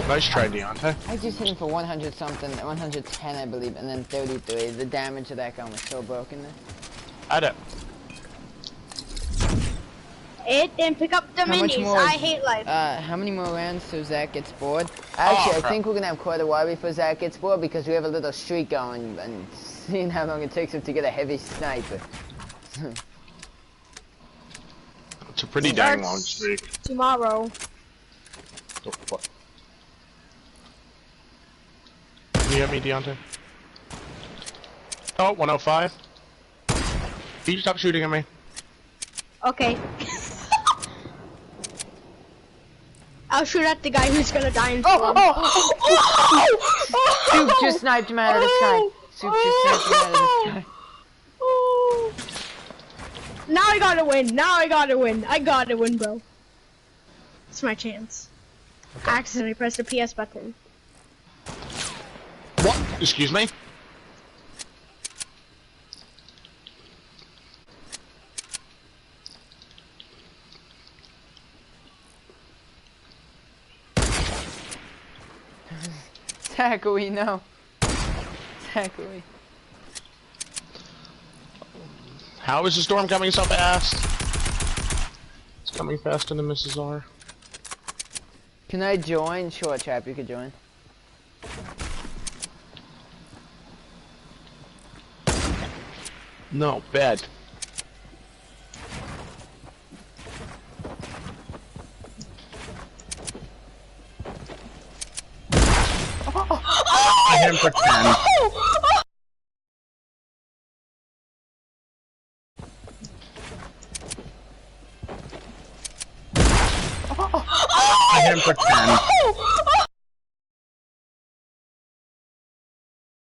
Nice try, Deontay. I just hit him for 100 something, 110 I believe, and then 33. The damage of that gun was so broken there. I don't. It didn't pick up the minis. I hate life. How many more rounds so Zach gets bored? Actually, I think we're gonna have quite a while before Zach gets bored because we have a little streak going and seeing how long it takes him to get a heavy sniper. It's a pretty dang long streak. Tomorrow. Oh, what? Can you hit me, Deontay? Oh, 105. Can you stop shooting at me? Okay. I'll shoot at the guy who's gonna die in storm. Soup just sniped him out of the sky. Soup just sniped him out of the sky. Now I gotta win. Now I gotta win. I gotta win, bro. It's my chance. Okay. I accidentally pressed the PS button. What? Excuse me? Zachary, no. Zachary. How is the storm coming so fast? It's coming faster than Mrs. R. Can I join? Sure, chap, you could join. No, bad. I hit him for 10. I hit him for 10.